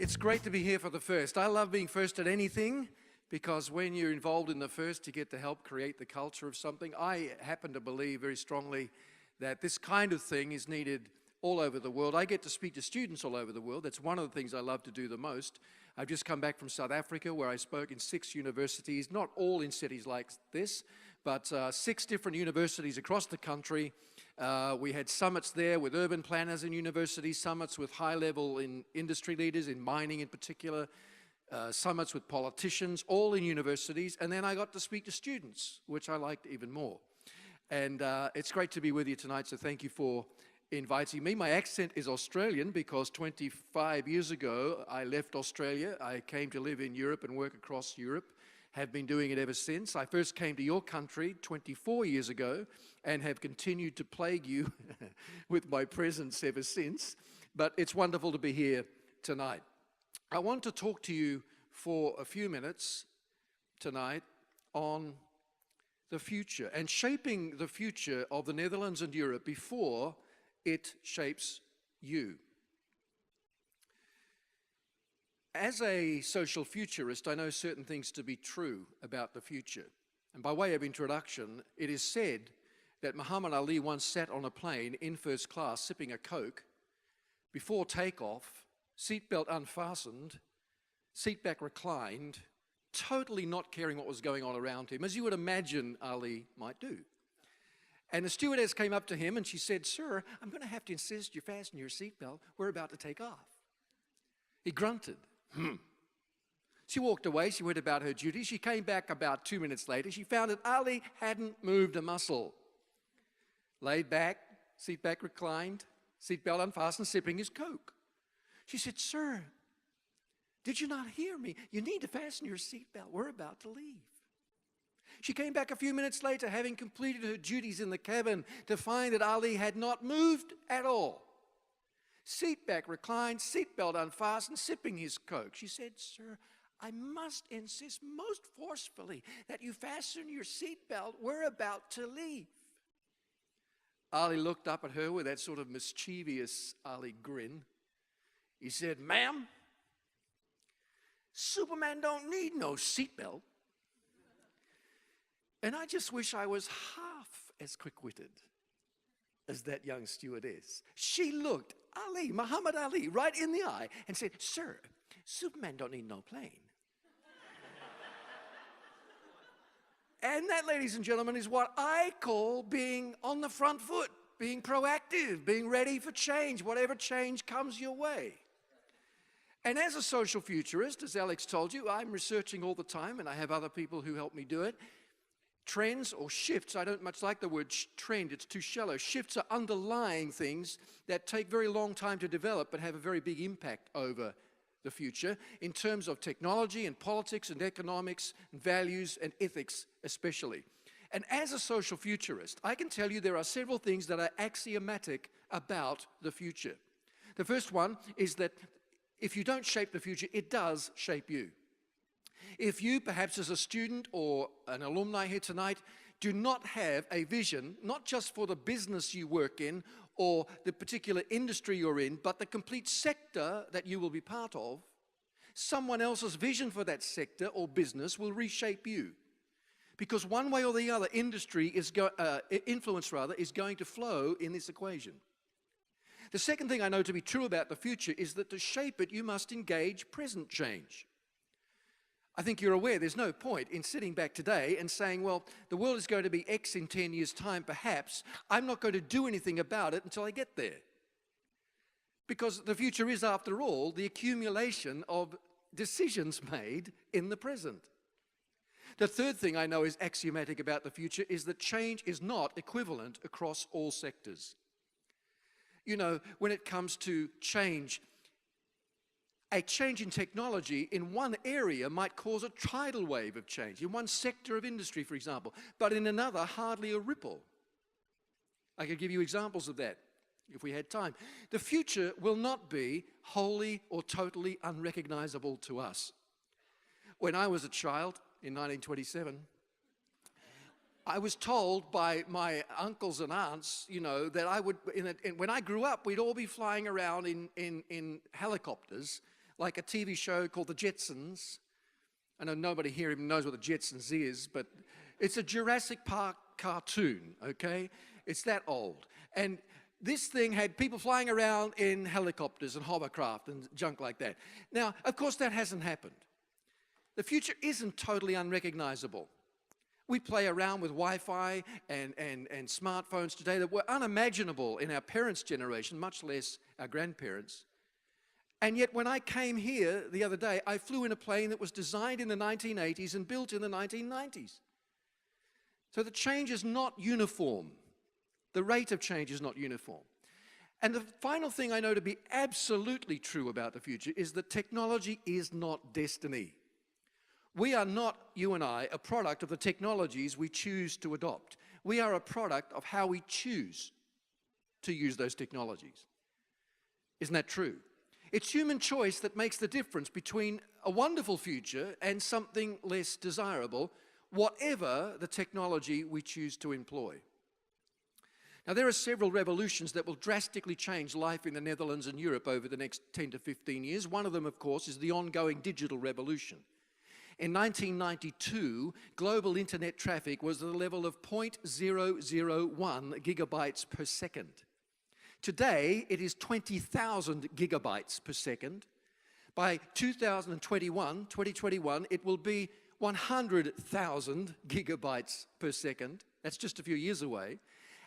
It's great to be here for the first. I love being first at anything because when you're involved in the first, you get to help create the culture of something. I happen to believe very strongly that this kind of thing is needed all over the world. I get to speak to students all over the world. That's one of the things I love to do the most. I've just come back from South Africa where I spoke in 6 universities, not all in cities like this, but 6 different universities across the country. We had summits there with urban planners in universities, summits with high-level industry leaders, in mining in particular, summits with politicians, all in universities, and then I got to speak to students, which I liked even more. And it's great to be with you tonight, so thank you for inviting me. My accent is Australian because 25 years ago I left Australia. I came to live in Europe and work across Europe. Have been doing it ever since. I first came to your country 24 years ago and have continued to plague you with my presence ever since. But it's wonderful to be here tonight. I want to talk to you for a few minutes tonight on the future and shaping the future of the Netherlands and Europe before it shapes you. As a social futurist, I know certain things to be true about the future. And by way of introduction, it is said that Muhammad Ali once sat on a plane in first class sipping a Coke before takeoff, seatbelt unfastened, seat back reclined, totally not caring what was going on around him, as you would imagine Ali might do. And the stewardess came up to him and she said, "Sir, I'm going to have to insist you fasten your seatbelt. We're about to take off." He grunted. She walked away. She went about her duties. She came back about 2 minutes later. She found that Ali hadn't moved a muscle. Laid back, seat back reclined, seatbelt unfastened, sipping his Coke. She said, "Sir, did you not hear me? You need to fasten your seatbelt. We're about to leave." She came back a few minutes later, having completed her duties in the cabin, to find that Ali had not moved at all. Seat back reclined, seatbelt unfastened, sipping his Coke. She said, "Sir, I must insist most forcefully that you fasten your seatbelt. We're about to leave." Ali looked up at her with that sort of mischievous Ali grin. He said, "Ma'am, Superman don't need no seatbelt." And I just wish I was half as quick-witted as that young stewardess. She looked Ali, Muhammad Ali, right in the eye and said, "Sir, Superman don't need no plane." And that, ladies and gentlemen, is what I call being on the front foot, being proactive, being ready for change, whatever change comes your way. And as a social futurist, as Alex told you, I'm researching all the time, and I have other people who help me do it. Trends or shifts, I don't much like the word trend, it's too shallow. Shifts are underlying things that take very long time to develop but have a very big impact over the future in terms of technology and politics and economics and values and ethics especially. And as a social futurist, I can tell you there are several things that are axiomatic about the future. The first one is that if you don't shape the future, it does shape you. If you, perhaps as a student or an alumni here tonight, do not have a vision, not just for the business you work in or the particular industry you're in, but the complete sector that you will be part of, someone else's vision for that sector or business will reshape you. Because one way or the other, influence is going to flow in this equation. The second thing I know to be true about the future is that to shape it, you must engage present change. I think you're aware there's no point in sitting back today and saying, well, the world is going to be X in 10 years' time, perhaps. I'm not going to do anything about it until I get there. Because the future is, after all, the accumulation of decisions made in the present. The third thing I know is axiomatic about the future is that change is not equivalent across all sectors. You know, when it comes to change, a change in technology in one area might cause a tidal wave of change, in one sector of industry, for example, but in another, hardly a ripple. I could give you examples of that if we had time. The future will not be wholly or totally unrecognizable to us. When I was a child in 1927, I was told by my uncles and aunts, you know, that when I grew up, we'd all be flying around in helicopters like a TV show called The Jetsons. I know nobody here even knows what The Jetsons is, but it's a Jurassic Park cartoon, okay? It's that old. And this thing had people flying around in helicopters and hovercraft and junk like that. Now, of course, that hasn't happened. The future isn't totally unrecognizable. We play around with Wi-Fi and smartphones today that were unimaginable in our parents' generation, much less our grandparents. And yet when I came here the other day, I flew in a plane that was designed in the 1980s and built in the 1990s. So the change is not uniform. The rate of change is not uniform. And the final thing I know to be absolutely true about the future is that technology is not destiny. We are not, you and I, a product of the technologies we choose to adopt. We are a product of how we choose to use those technologies. Isn't that true? It's human choice that makes the difference between a wonderful future and something less desirable, whatever the technology we choose to employ. Now, there are several revolutions that will drastically change life in the Netherlands and Europe over the next 10 to 15 years. One of them, of course, is the ongoing digital revolution. In 1992, global internet traffic was at the level of 0.001 gigabytes per second. Today, it is 20,000 gigabytes per second. By 2021, it will be 100,000 gigabytes per second. That's just a few years away.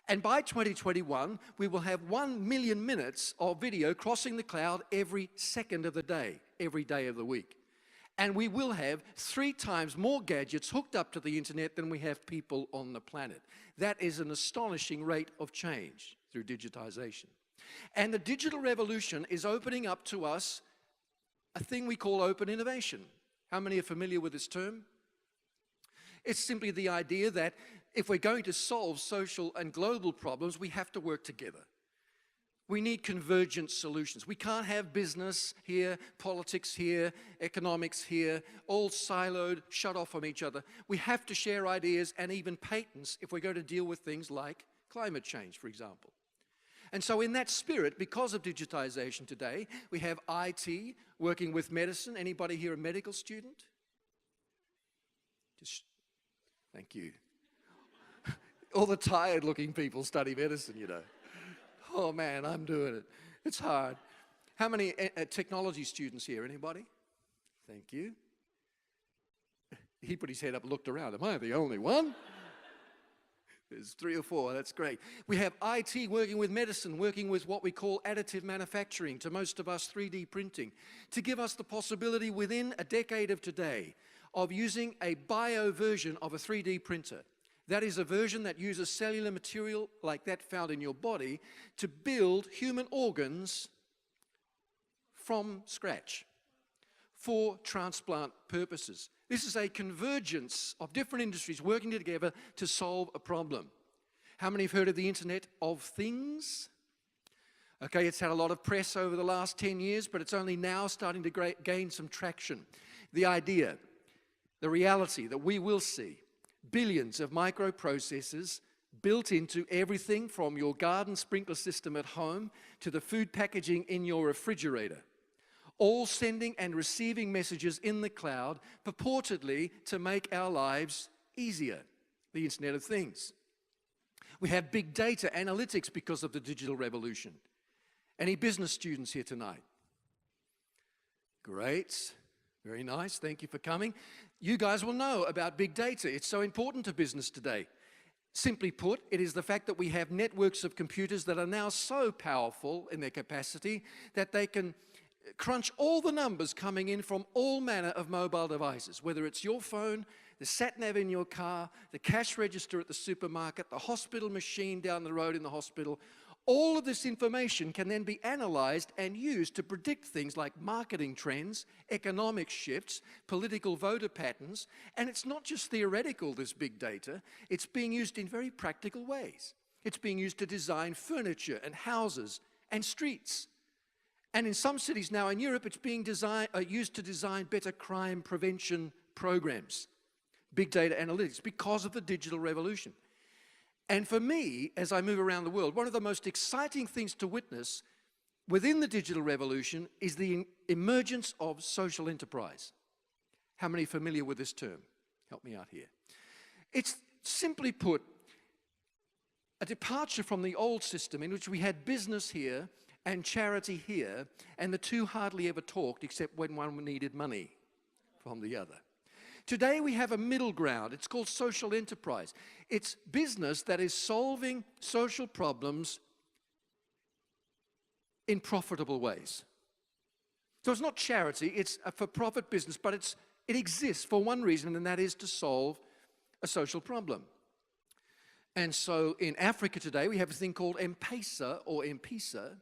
And by 2021, we will have 1 million minutes of video crossing the cloud every second of the day, every day of the week. And we will have 3 times more gadgets hooked up to the internet than we have people on the planet. That is an astonishing rate of change through digitization. And the digital revolution is opening up to us a thing we call open innovation. How many are familiar with this term? It's simply the idea that if we're going to solve social and global problems, we have to work together. We need convergent solutions. We can't have business here, politics here, economics here, all siloed, shut off from each other. We have to share ideas and even patents if we're going to deal with things like climate change, for example. And so in that spirit, because of digitization today, we have IT working with medicine. Anybody here a medical student? Thank you. All the tired-looking people study medicine, you know. Oh, man, I'm doing it. It's hard. How many technology students here? Anybody? Thank you. He put his head up and looked around. Am I the only one? There's 3 or 4. That's great. We have IT working with medicine, working with what we call additive manufacturing, to most of us 3D printing, to give us the possibility within a decade of today of using a bio version of a 3D printer. That is a version that uses cellular material like that found in your body to build human organs from scratch for transplant purposes. This is a convergence of different industries working together to solve a problem. How many have heard of the Internet of Things? Okay, it's had a lot of press over the last 10 years, but it's only now starting to gain some traction. The idea, the reality that we will see billions of microprocessors built into everything from your garden sprinkler system at home to the food packaging in your refrigerator, all sending and receiving messages in the cloud, purportedly to make our lives easier, the Internet of Things. We have big data analytics because of the digital revolution. Any business students here tonight? Great. Very nice. Thank you for coming. You guys will know about big data. It's so important to business today. Simply put, it is the fact that we have networks of computers that are now so powerful in their capacity that they can crunch all the numbers coming in from all manner of mobile devices, whether it's your phone, the sat-nav in your car, the cash register at the supermarket, the hospital machine down the road in the hospital. All of this information can then be analyzed and used to predict things like marketing trends, economic shifts, political voter patterns, and it's not just theoretical, this big data. It's being used in very practical ways. It's being used to design furniture and houses and streets. And in some cities now in Europe, it's being used to design better crime prevention programs, big data analytics, because of the digital revolution. And for me, as I move around the world, one of the most exciting things to witness within the digital revolution is the emergence of social enterprise. How many are familiar with this term? Help me out here. It's simply put a departure from the old system in which we had business here and charity here, and the two hardly ever talked except when one needed money from the other. Today we have a middle ground. It's called social enterprise. It's business that is solving social problems in profitable ways. So it's not charity, it's a for-profit business, but it exists for one reason, and that is to solve a social problem. And so in Africa today, we have a thing called M-Pesa or M-Pesa.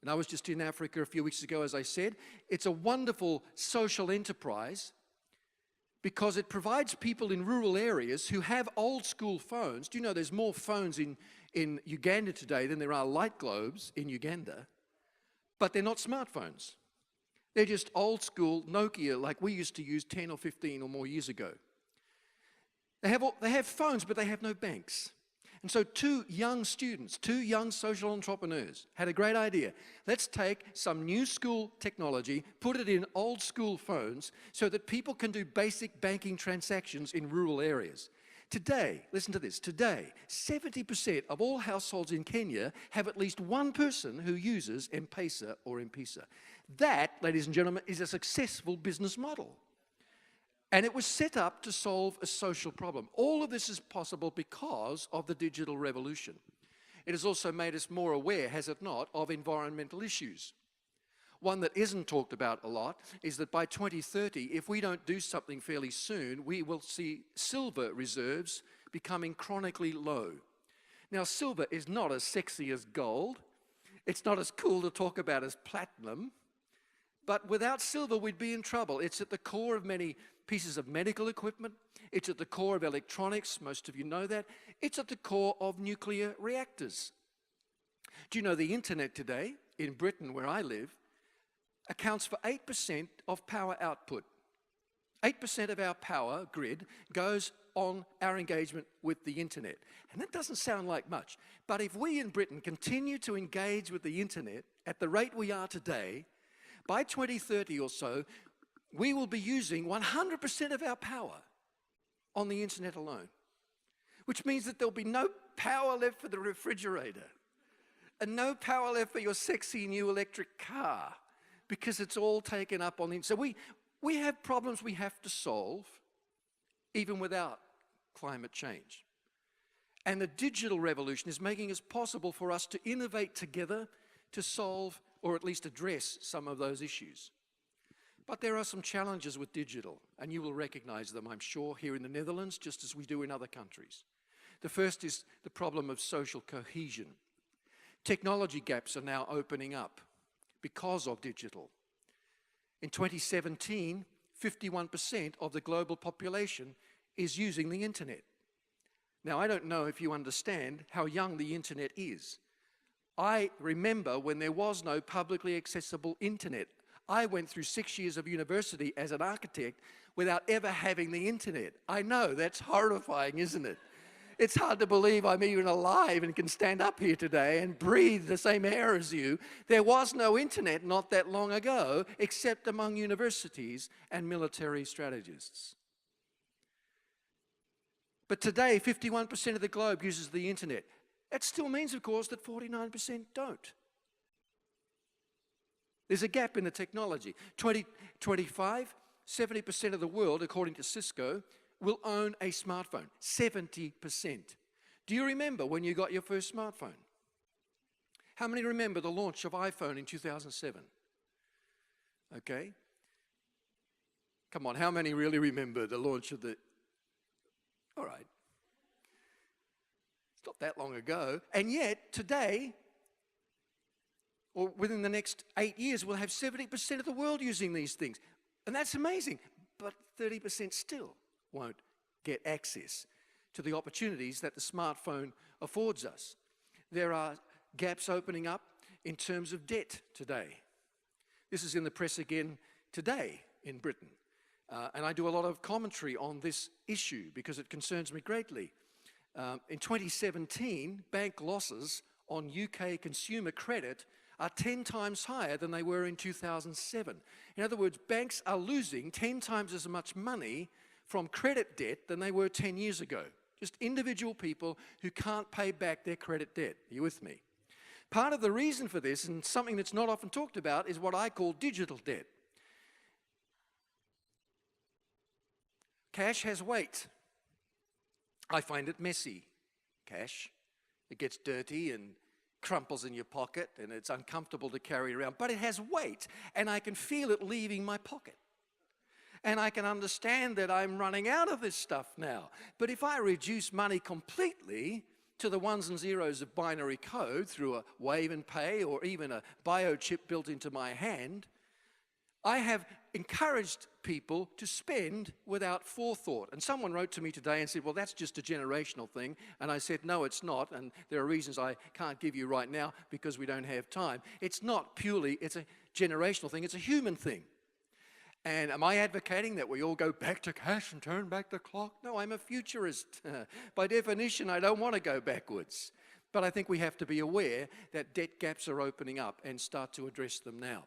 And I was just in Africa a few weeks ago, as I said. It's a wonderful social enterprise because it provides people in rural areas who have old school phones. Do you know there's more phones in Uganda today than there are light globes in Uganda? But they're not smartphones. They're just old school Nokia like we used to use 10 or 15 or more years ago. They have phones, but they have no banks. And so two young students, two young social entrepreneurs had a great idea. Let's take some new school technology, put it in old school phones so that people can do basic banking transactions in rural areas. Today, listen to this, today, 70% of all households in Kenya have at least one person who uses M-Pesa or M-Pesa. That, ladies and gentlemen, is a successful business model. And it was set up to solve a social problem. All of this is possible because of the digital revolution. It has also made us more aware, has it not, of environmental issues. One that isn't talked about a lot is that by 2030, if we don't do something fairly soon, we will see silver reserves becoming chronically low. Now, silver is not as sexy as gold. It's not as cool to talk about as platinum. But without silver, we'd be in trouble. It's at the core of many pieces of medical equipment. It's at the core of electronics. Most of you know that. It's at the core of nuclear reactors. Do you know the internet today, in Britain where I live, accounts for 8% of power output. 8% of our power grid goes on our engagement with the internet. And that doesn't sound like much. But if we in Britain continue to engage with the internet at the rate we are today, by 2030 or so, we will be using 100% of our power on the internet alone, which means that there'll be no power left for the refrigerator and no power left for your sexy new electric car because it's all taken up on the internet. So we have problems we have to solve even without climate change. And the digital revolution is making it possible for us to innovate together to solve or at least address some of those issues. But there are some challenges with digital, and you will recognize them, I'm sure, here in the Netherlands, just as we do in other countries. The first is the problem of social cohesion. Technology gaps are now opening up because of digital. In 2017, 51% of the global population is using the internet. Now, I don't know if you understand how young the internet is. I remember when there was no publicly accessible internet. I went through 6 years of university as an architect without ever having the internet. I know, that's horrifying, isn't it? It's hard to believe I'm even alive and can stand up here today and breathe the same air as you. There was no internet not that long ago, except among universities and military strategists. But today, 51% of the globe uses the internet. That still means, of course, that 49% don't. There's a gap in the technology. 2025, 70% of the world, according to Cisco, will own a smartphone. 70%. Do you remember when you got your first smartphone? How many remember the launch of iPhone in 2007? Okay. Come on, how many really remember the launch of the... All right. It's not that long ago. And yet, today, or within the next 8 years, we'll have 70% of the world using these things. And that's amazing. But 30% still won't get access to the opportunities that the smartphone affords us. There are gaps opening up in terms of debt today. This is in the press again today in Britain. And I do a lot of commentary on this issue because it concerns me greatly. In 2017, bank losses on UK consumer credit are 10 times higher than they were in 2007. In other words, banks are losing 10 times as much money from credit debt than they were 10 years ago. Just individual people who can't pay back their credit debt. Are you with me? Part of the reason for this, and something that's not often talked about, is what I call digital debt. Cash has weight. I find it messy, cash. It gets dirty and crumples in your pocket, and it's uncomfortable to carry around, but it has weight, and I can feel it leaving my pocket. And I can understand that I'm running out of this stuff now. But if I reduce money completely to the ones and zeros of binary code through a wave and pay or even a biochip built into my hand, I have encouraged people to spend without forethought. And someone wrote to me today and said, well, that's just a generational thing. And I said, no, it's not. And there are reasons I can't give you right now because we don't have time. It's not purely, it's a generational thing. It's a human thing. And am I advocating that we all go back to cash and turn back the clock? No, I'm a futurist. By definition, I don't want to go backwards. But I think we have to be aware that debt gaps are opening up and start to address them now.